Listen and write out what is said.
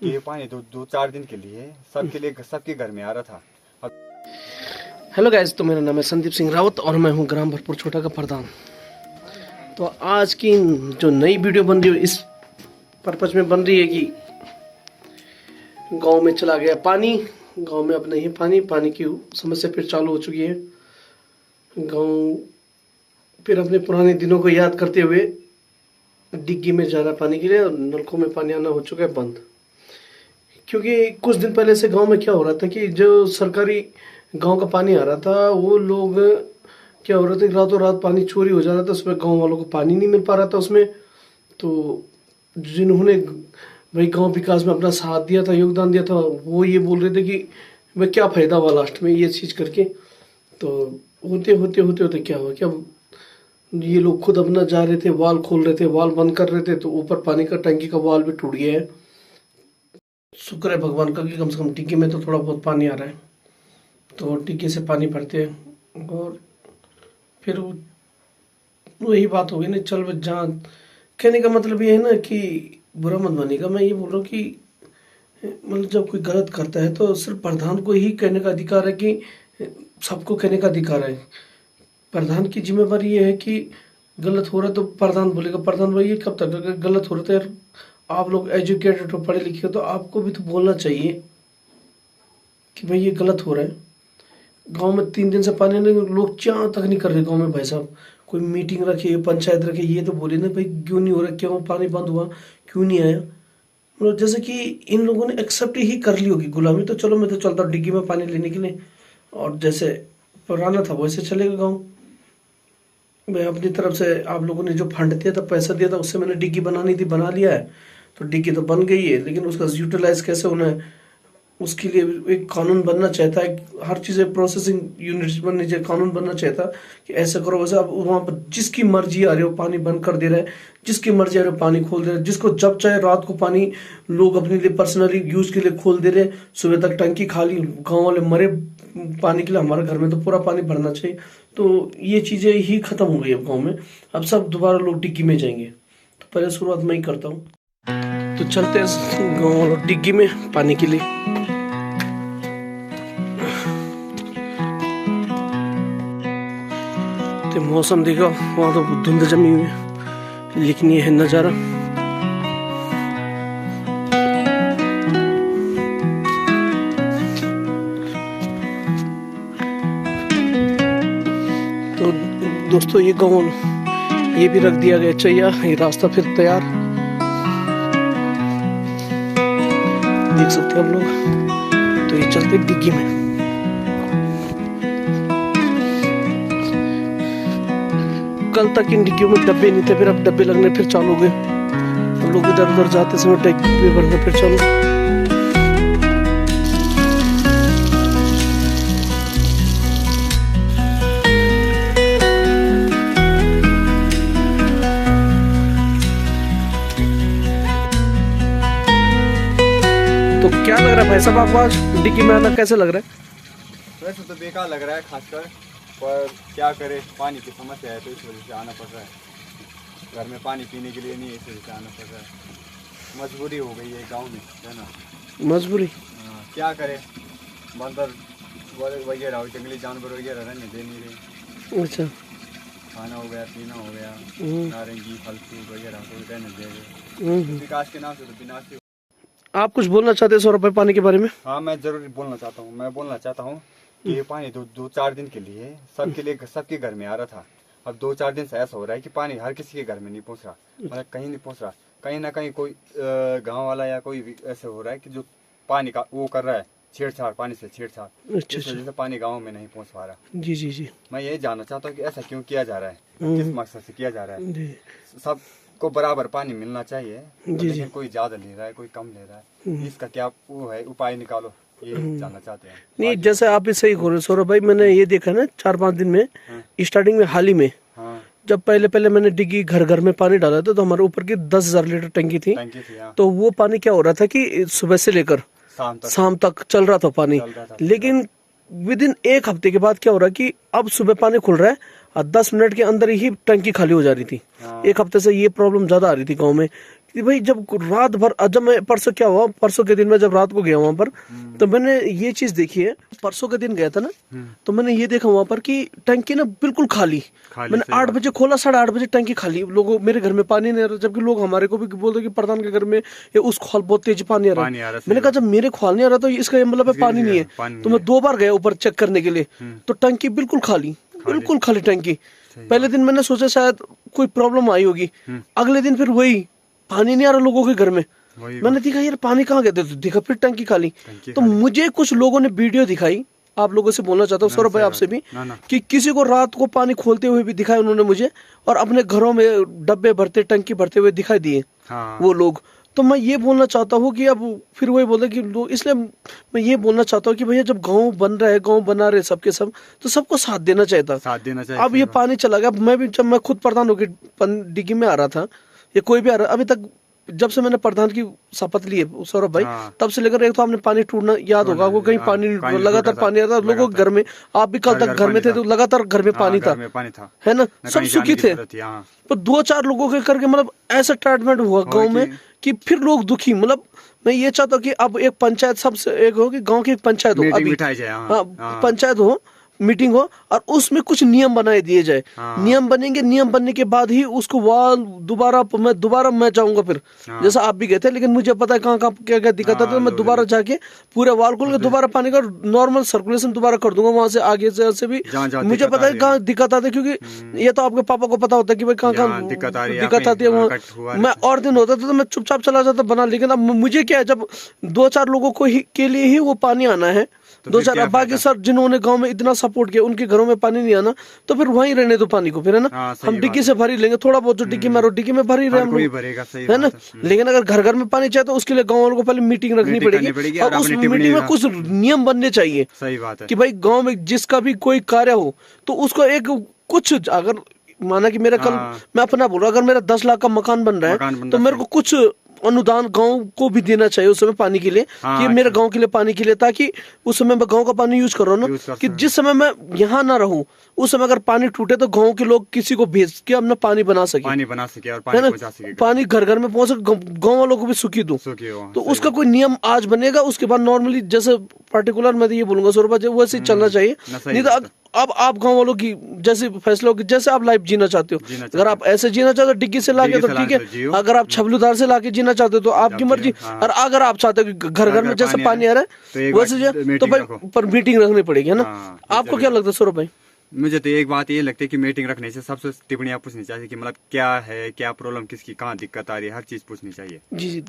कि ये पानी दो चार दिन के लिए सबके घर में आ रहा था। हेलो गाइस, तो मेरा नाम है संदीप सिंह रावत और मैं हूं ग्राम भरपूर छोटा का प्रधान। तो आज की जो नई वीडियो बन रही है इस पर्पज में बन रही है कि गांव में चला गया पानी, गांव में अब नहीं है पानी की समस्या फिर चालू हो चुकी है। गांव फिर अपने पुराने दिनों को याद करते हुए डिग्गी में जा रहा पानी के लिए और नलकों में पानी आना हो चुका है बंद। क्योंकि कुछ दिन पहले से गांव में क्या हो रहा था कि जो सरकारी गांव का पानी आ रहा था वो लोग क्या हो रहा था, रातों रात पानी चोरी हो जा रहा था, उसमें गांव वालों को पानी नहीं मिल पा रहा था उसमें। तो जिन्होंने भाई गांव विकास में अपना साथ दिया था, योगदान दिया था, वो ये बोल रहे थे कि भाई क्या फायदा हुआ लास्ट में ये चीज़ करके। तो होते क्या हुआ कि अब ये लोग खुद अपना जा रहे थे, वाल खोल रहे थे, वाल बंद कर रहे थे, तो ऊपर पानी का टंकी का वाल भी टूट गया है। शुक्र है भगवान का कि कम से कम टिक्की में तो थोड़ा बहुत पानी आ रहा है, तो टिक्की से पानी भरते हैं। और फिर वही बात हो गई ना, चल बस जहाँ कहने का मतलब ये है ना कि बुरा मत मानिएगा, मैं ये बोल रहा हूँ कि मतलब जब कोई गलत करता है तो सिर्फ प्रधान को ही कहने का अधिकार है कि सबको कहने का अधिकार है। प्रधान की जिम्मेवारी ये है कि गलत हो रहा है तो प्रधान बोलेगा, प्रधान भाई ये कब तक अगर गलत हो रहा था यार, आप लोग एजुकेटेड हो, पढ़े लिखे हो, तो आपको भी तो बोलना चाहिए कि भाई ये गलत हो रहा है। गांव में 3 दिन से पानी नहीं, लोग चाह तक नहीं कर रहे गांव में भाई साहब। कोई मीटिंग रखी, पंचायत रखी, ये तो बोले ना भाई क्यों नहीं हो रहा, क्यों पानी बंद हुआ, क्यों नहीं आया। मतलब जैसे कि इन लोगों ने एक्सेप्ट ही कर ली होगी गुलामी। तो चलो मैं तो चलता हूँ डिग्गी में पानी लेने के लिए, और जैसे पुराना था वैसे चलेगा गाँव। मैं अपनी तरफ से आप लोगों ने जो फंड दिया था, पैसा दिया था, उससे मैंने डिग्गी बनानी थी, बना लिया है। तो डिग्गी तो बन गई है, लेकिन उसका यूटिलाइज कैसे होना है उसके लिए एक कानून बनना चाहता है। हर चीज़ें प्रोसेसिंग यूनिट्स बननी चाहिए, कानून बनना चाहता कि ऐसा करो वैसे। अब वहाँ पर जिसकी मर्जी आ रही हो पानी बंद कर दे रहा है, जिसकी मर्जी आ रही हो पानी खोल दे रहा है, जिसको जब चाहे रात को पानी लोग अपने लिए पर्सनली यूज़ के लिए खोल दे रहे, सुबह तक टंकी खाली, गाँव वाले मरे पानी के लिए। हमारे घर में तो पूरा पानी भरना चाहिए। तो ये चीज़ें ही ख़त्म हो गई अब गाँव में। अब सब दोबारा लोग डिग्गी में जाएंगे। तो पहले शुरुआत मैं ही करता हूँ, तो चलते हैं गाँव वालों डिग्गी में पानी के लिए। तो मौसम देखो, वहाँ तो धुंध जमी हुई है, लेकिन ये है नज़ारा। तो दोस्तों ये गाँव ये भी रख दिया गया चाहिए, ये रास्ता फिर तैयार देख सकते हैं हम लोग। तो ये चलते डिग्गी में। कल तक इन डिग्गियों में डब्बे नहीं थे, फिर अब डब्बे लगने फिर चालू हो गए। हम लोग इधर उधर जाते समय डब्बे भरने फिर चालू। तो क्या लग रहा है भाई साहब आपको आज डिग्गी में आना कैसे लग रहा है? वैसे तो बेकार लग रहा है खासकर, पर क्या करे, पानी की समस्या है तो इस वजह से आना पड़ रहा है। घर में पानी पीने के लिए नहीं, इस वजह से आना पड़ रहा है। मजबूरी हो गई है गांव में, है ना, मजबूरी। क्या करे, बंदर वगैरह, जंगली जानवर वगैरह रहने दे नहीं रहे। अच्छा, खाना हो गया, पीना हो गया, नारंगी फल फ्रूट वगैरह तो रहने दे रहे। विकास के नाम से तो विनाश ही। आप कुछ बोलना चाहते हैं 100 रुपये पानी के बारे में? हाँ, मैं जरूर बोलना चाहता हूँ। मैं बोलना चाहता हूँ कि ये पानी दो चार दिन के लिए सबके घर में आ रहा था। अब 2-4 दिन से ऐसा हो रहा है कि पानी हर किसी के घर में नहीं पहुँच रहा, मतलब कहीं नहीं पहुँच रहा। कहीं ना कहीं कोई गांव वाला या कोई ऐसे हो रहा है कि जो पानी का वो कर रहा है, छेड़छाड़, पानी से छेड़छाड़, इस वजह से पानी गाँव में नहीं पहुँच पा रहा। जी जी जी। मैं यही जानना चाहता हूँ कि ऐसा क्यों किया जा रहा है, किस मकसद से किया जा रहा है। सबको बराबर पानी मिलना चाहिए, लेकिन कोई ज्यादा ले रहा है, कोई कम ले रहा है। इसका क्या वो है, उपाय निकालो, ये जानना चाहते हैं। नहीं, जैसे आप भी सही बोल रहे सौरभ भाई, मैंने ये देखा ना 4-5 दिन में, स्टार्टिंग में हाल ही में, जब पहले मैंने डिग्गी घर घर में पानी डाला था, तो हमारे ऊपर की 10,000 लीटर टंकी थी। तो वो पानी क्या हो रहा था कि सुबह से लेकर शाम तक चल रहा था पानी। लेकिन विद इन 1 हफ्ते के बाद क्या हो रहा है कि अब सुबह पानी खुल रहा है और 10 मिनट के अंदर ही टंकी खाली हो जा रही थी। 1 हफ्ते से ये प्रॉब्लम ज्यादा आ रही थी गाँव में कि भाई जब रात भर, जब मैं परसों क्या हुआ, परसों के दिन में जब रात को गया वहां पर, तो मैंने ये चीज देखी है। परसों के दिन गया था ना, तो मैंने ये देखा वहां पर कि टंकी ना बिल्कुल खाली। मैंने 8 बजे खोला, 8:30 बजे टंकी खाली। लोगों, मेरे घर में पानी नहीं आ रहा, जबकि लोग हमारे को भी बोलते कि प्रधान के घर में ये उस खोल बहुत तेज पानी आ रहा है। मैंने कहा जब मेरे खोल नहीं आ रहा तो इसका मतलब है पानी नहीं है। तो मैं 2 बार गया ऊपर चेक करने के लिए, तो टंकी बिल्कुल खाली, बिल्कुल खाली टंकी। पहले दिन मैंने सोचा शायद कोई प्रॉब्लम आई होगी, अगले दिन फिर वही पानी नहीं आ रहा लोगों के घर में। मैंने देखा यार पानी कहाँ गया, तो देखा फिर टंकी खाली। तो मुझे कुछ लोगों ने वीडियो दिखाई, आप लोगों से बोलना चाहता हूँ सौरभ भाई आपसे भी, कि किसी को रात को पानी खोलते हुए भी दिखाया उन्होंने मुझे, और अपने घरों में डब्बे भरते, टंकी भरते हुए दिखाई दिए वो लोग। तो मैं ये बोलना चाहता हूँ कि अब फिर वही बोले कि लोग, इसलिए मैं ये बोलना चाहता हूँ कि भैया जब गांव बन रहा है, गांव बना रहे सबके सब, तो सबको साथ देना चाहिए था, साथ देना चाहिए। अब ये पानी चला गया। मैं भी, जब मैं खुद प्रधान होकर डिग्गी में आ रहा था, ये कोई भी आ रहा, अभी तक जब से मैंने प्रधान की शपथ ली है सौरभ भाई, तब से लेकर एक तो आपने पानी टूटना याद होगा आपको, कहीं पानी लगातार पानी आ रहा था लोगों के घर में। आप भी कल तक घर में थे तो लगातार घर में पानी था, है ना, सब सुखी थे। पर 2-4 लोगों के करके मतलब ऐसा ट्रीटमेंट हुआ गाँव में कि फिर लोग दुखी। मतलब मैं ये चाहता हूँ कि अब एक पंचायत, सबसे एक हो कि गांव की एक पंचायत हो, अभी पंचायत हो, मीटिंग हो, और उसमें कुछ नियम बनाए दिए जाए। नियम बनेंगे, नियम बनने के बाद ही उसको वाल दोबारा मैं जाऊंगा फिर, जैसा आप भी गए थे। लेकिन मुझे पता है कहाँ कहाँ क्या क्या दिक्कत है, तो मैं दोबारा जाके पूरे वाल खोल के दोबारा पानी का नॉर्मल सर्कुलेशन दोबारा कर दूंगा वहां से आगे से भी। मुझे पता है कहाँ दिक्कत आती है, क्योंकि ये तो आपके पापा को पता होता है कि भाई कहाँ कहाँ दिक्कत आती है वहाँ। मैं और दिन होता था तो मैं चुपचाप चला जाता बना, लेकिन अब मुझे क्या है, जब 2-4 लोगों को के लिए ही वो पानी आना है, 2-4 बाकी सर जिन्होंने गांव में इतना सपोर्ट किया उनके घरों में पानी नहीं आना, तो फिर वहीं रहने दो पानी को, फिर है ना। हम डिग्गी से भर ही लेंगे, थोड़ा बहुत जो डिग्गी में डिग्गी में भर ही रहे हम लोग, है ना। लेकिन अगर घर घर में पानी चाहिए तो उसके लिए गाँव वालों को पहले मीटिंग रखनी पड़ेगी, और उस मीटिंग में कुछ नियम बनने चाहिए। सही बात है कि भाई गाँव में जिसका भी कोई कार्य हो तो उसको एक कुछ, अगर माना कि मेरा कल, मैं अपना बोल रहा, अगर मेरा 10 लाख का मकान बन रहा है तो मेरे को कुछ अनुदान गांव को भी देना चाहिए उस समय पानी के लिए, कि मेरे गांव के लिए पानी के लिए, ताकि उस समय मैं गांव का पानी यूज कर रहा हूँ ना, कि जिस समय मैं यहाँ ना रहूँ उस समय अगर पानी टूटे तो गांव के लोग किसी को भेज के अपना पानी बना सके और पानी पहुंचा सके, पानी घर घर में पहुंच, गाँव वालों को भी सुखी दूं। तो उसका कोई नियम आज बनेगा, उसके बाद नॉर्मली जैसे पर्टिकुलर मैं तो ये बोलूंगा सौरभ, वैसे ही चलना चाहिए। नहीं तो अब आप गांव वालों की जैसे फैसलों की, जैसे आप लाइफ जीना चाहते हो, अगर आप ऐसे जीना चाहते हो डिग्गी से लाके तो ठीक है, अगर आप छबलूदार से लाके जीना चाहते हो तो आपकी मर्जी, और अगर आप चाहते हो कि घर घर में जैसे पानी आ रहा है वैसे तो भाई पर मीटिंग रखनी पड़ेगी, है ना। आपको क्या लगता है सौरभ भाई? मुझे तो एक बात ये लगती है कि मीटिंग रखने से सबसे टिप्पणियां पूछनी चाहिए कि मतलब क्या है, क्या प्रॉब्लम, किसकी कहाँ दिक्कत आ रही है, हर चीज पूछनी चाहिए। जी जी।